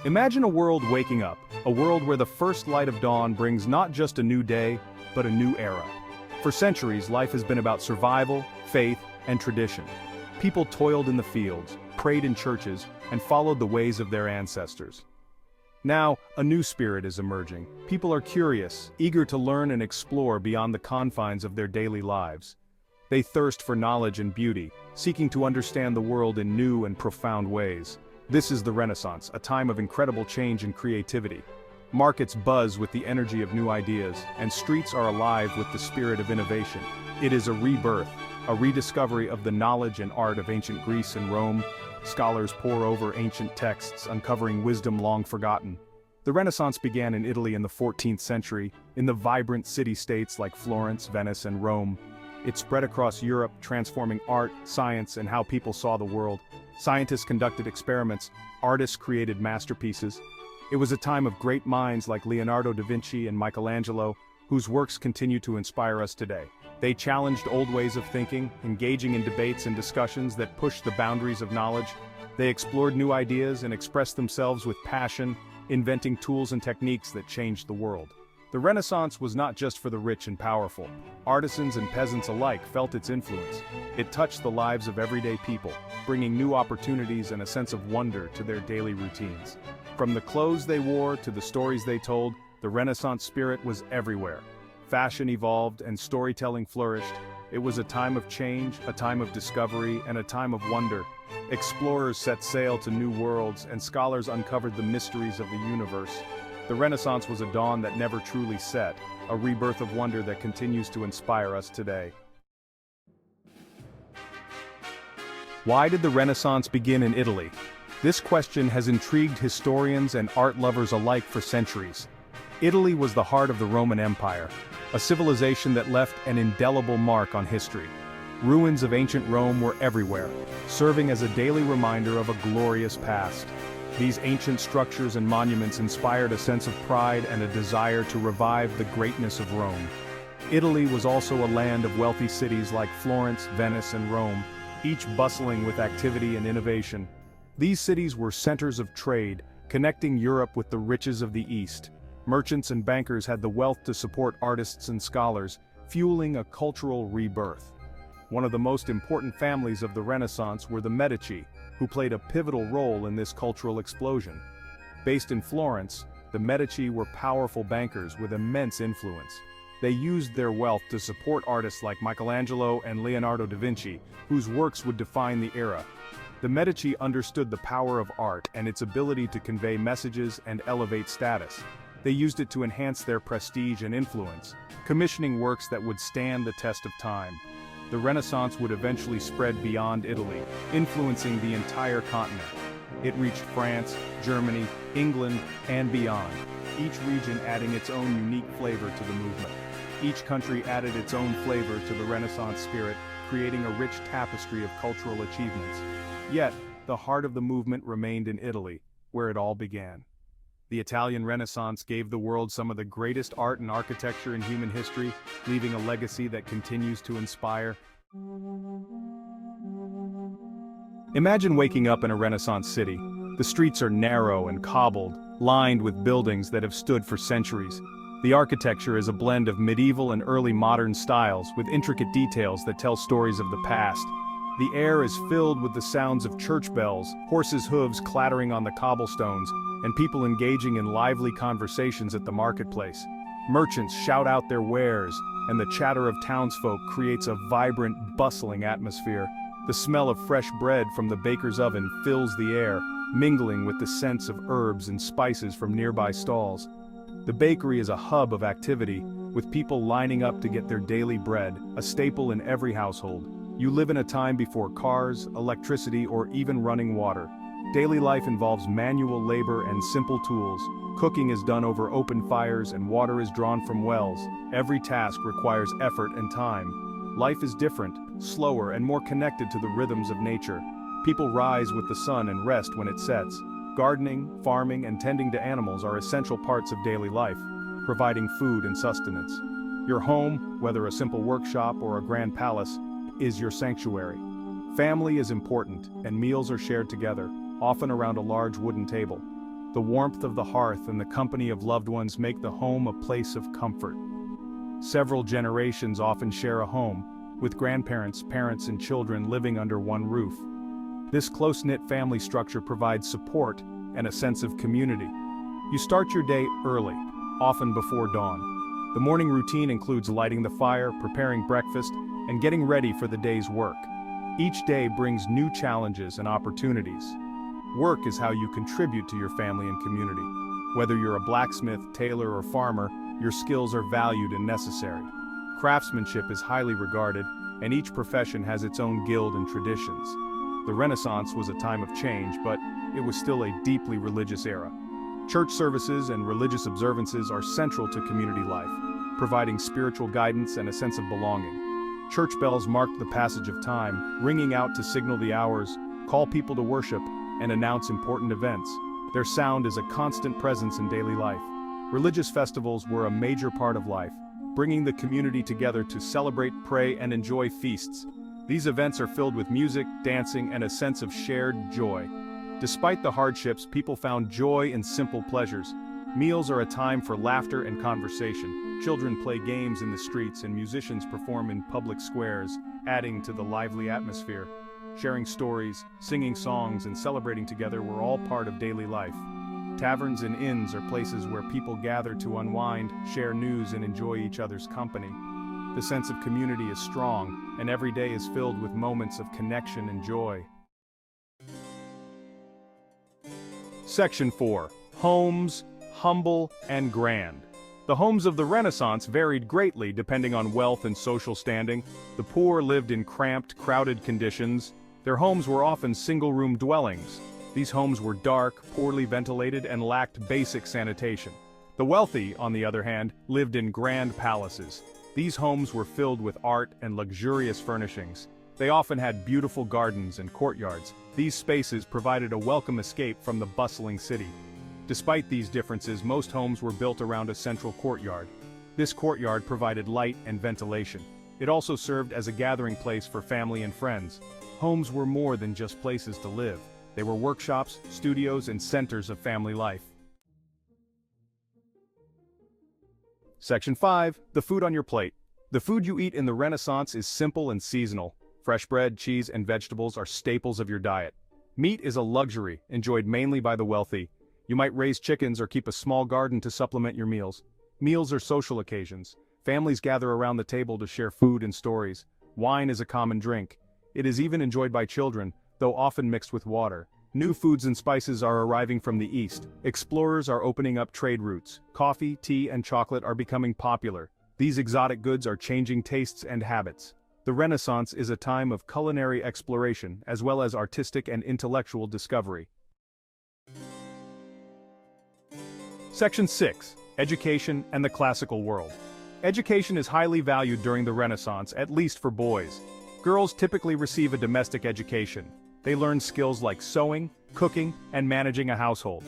Imagine a world waking up, a world where the first light of dawn brings not just a new day, but a new era. For centuries, life has been about survival, faith, and tradition. People toiled in the fields, prayed in churches, and followed the ways of their ancestors. Now, a new spirit is emerging. People are curious, eager to learn and explore beyond the confines of their daily lives. They thirst for knowledge and beauty, seeking to understand the world in new and profound ways. This is the Renaissance, a time of incredible change and creativity. Markets buzz with the energy of new ideas, and streets are alive with the spirit of innovation. It is a rebirth, a rediscovery of the knowledge and art of ancient Greece and Rome. Scholars pore over ancient texts, uncovering wisdom long forgotten. The Renaissance began in Italy in the 14th century, in the vibrant city-states like Florence, Venice, and Rome. It spread across Europe, transforming art, science, and how people saw the world. Scientists conducted experiments, artists created masterpieces. It was a time of great minds like Leonardo da Vinci and Michelangelo, whose works continue to inspire us today. They challenged old ways of thinking, engaging in debates and discussions that pushed the boundaries of knowledge. They explored new ideas and expressed themselves with passion, inventing tools and techniques that changed the world. The Renaissance was not just for the rich and powerful. Artisans and peasants alike felt its influence. It touched the lives of everyday people, bringing new opportunities and a sense of wonder to their daily routines. From the clothes they wore to the stories they told, the Renaissance spirit was everywhere. Fashion evolved and storytelling flourished. It was a time of change, a time of discovery, and a time of wonder. Explorers set sail to new worlds, and scholars uncovered the mysteries of the universe. The Renaissance was a dawn that never truly set, a rebirth of wonder that continues to inspire us today. Why did the Renaissance begin in Italy? This question has intrigued historians and art lovers alike for centuries. Italy was the heart of the Roman Empire, a civilization that left an indelible mark on history. Ruins of ancient Rome were everywhere, serving as a daily reminder of a glorious past. These ancient structures and monuments inspired a sense of pride and a desire to revive the greatness of Rome. Italy was also a land of wealthy cities like Florence, Venice, and Rome, each bustling with activity and innovation. These cities were centers of trade, connecting Europe with the riches of the East. Merchants and bankers had the wealth to support artists and scholars, fueling a cultural rebirth. One of the most important families of the Renaissance were the Medici, who played a pivotal role in this cultural explosion. Based in Florence, the Medici were powerful bankers with immense influence. They used their wealth to support artists like Michelangelo and Leonardo da Vinci, whose works would define the era. The Medici understood the power of art and its ability to convey messages and elevate status. They used it to enhance their prestige and influence, commissioning works that would stand the test of time. The Renaissance would eventually spread beyond Italy, influencing the entire continent. It reached France, Germany, England, and beyond, each region adding its own unique flavor to the movement. Each country added its own flavor to the Renaissance spirit, creating a rich tapestry of cultural achievements. Yet, the heart of the movement remained in Italy, where it all began. The Italian Renaissance gave the world some of the greatest art and architecture in human history, leaving a legacy that continues to inspire. Imagine waking up in a Renaissance city. The streets are narrow and cobbled, lined with buildings that have stood for centuries. The architecture is a blend of medieval and early modern styles, with intricate details that tell stories of the past. The air is filled with the sounds of church bells, horses' hooves clattering on the cobblestones, and people engaging in lively conversations at the marketplace. Merchants shout out their wares, and the chatter of townsfolk creates a vibrant, bustling atmosphere. The smell of fresh bread from the baker's oven fills the air, mingling with the scents of herbs and spices from nearby stalls. The bakery is a hub of activity, with people lining up to get their daily bread, a staple in every household. You live in a time before cars, electricity, or even running water. Daily life involves manual labor and simple tools. Cooking is done over open fires and water is drawn from wells. Every task requires effort and time. Life is different, slower, and more connected to the rhythms of nature. People rise with the sun and rest when it sets. Gardening, farming, and tending to animals are essential parts of daily life, providing food and sustenance. Your home, whether a simple workshop or a grand palace, is your sanctuary. Family is important, and meals are shared together, often around a large wooden table. The warmth of the hearth and the company of loved ones make the home a place of comfort. Several generations often share a home, with grandparents, parents, and children living under one roof. This close-knit family structure provides support and a sense of community. You start your day early, often before dawn. The morning routine includes lighting the fire, preparing breakfast, and getting ready for the day's work. Each day brings new challenges and opportunities. Work is how you contribute to your family and community. Whether you're a blacksmith, tailor, or farmer, your skills are valued and necessary. Craftsmanship is highly regarded, and each profession has its own guild and traditions. The Renaissance was a time of change, but it was still a deeply religious era. Church services and religious observances are central to community life, providing spiritual guidance and a sense of belonging. Church bells marked the passage of time, ringing out to signal the hours, call people to worship, and announce important events. Their sound is a constant presence in daily life. Religious festivals were a major part of life, bringing the community together to celebrate, pray, and enjoy feasts. These events are filled with music, dancing, and a sense of shared joy. Despite the hardships, people found joy in simple pleasures. Meals are a time for laughter and conversation. Children play games in the streets and musicians perform in public squares, adding to the lively atmosphere. Sharing stories, singing songs, and celebrating together were all part of daily life. Taverns and inns are places where people gather to unwind, share news, and enjoy each other's company. The sense of community is strong, and every day is filled with moments of connection and joy. Section 4. Homes, humble and grand. The homes of the Renaissance varied greatly depending on wealth and social standing. The poor lived in cramped, crowded conditions. Their homes were often single-room dwellings. These homes were dark, poorly ventilated, and lacked basic sanitation. The wealthy, on the other hand, lived in grand palaces. These homes were filled with art and luxurious furnishings. They often had beautiful gardens and courtyards. These spaces provided a welcome escape from the bustling city. Despite these differences, most homes were built around a central courtyard. This courtyard provided light and ventilation. It also served as a gathering place for family and friends. Homes were more than just places to live. They were workshops, studios, and centers of family life. Section 5. The food on your plate. The food you eat in the Renaissance is simple and seasonal. Fresh bread, cheese, and vegetables are staples of your diet. Meat is a luxury, enjoyed mainly by the wealthy. You might raise chickens or keep a small garden to supplement your meals. Meals are social occasions. Families gather around the table to share food and stories. Wine is a common drink. It is even enjoyed by children, though often mixed with water. New foods and spices are arriving from the East. Explorers are opening up trade routes. Coffee, tea, and chocolate are becoming popular. These exotic goods are changing tastes and habits. The Renaissance is a time of culinary exploration, as well as artistic and intellectual discovery. Section 6. Education and the classical world. Education is highly valued during the Renaissance, at least for boys. Girls typically receive a domestic education. They learn skills like sewing, cooking, and managing a household.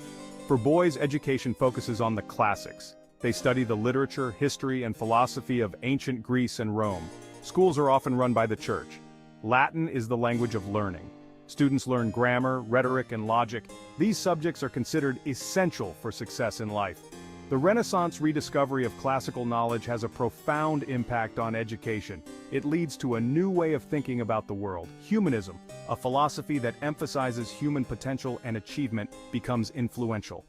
For boys, education focuses on the classics. They study the literature, history, and philosophy of ancient Greece and Rome. Schools are often run by the church. Latin is the language of learning. Students learn grammar, rhetoric, and logic. These subjects are considered essential for success in life. The Renaissance rediscovery of classical knowledge has a profound impact on education. It leads to a new way of thinking about the world. Humanism, a philosophy that emphasizes human potential and achievement, becomes influential.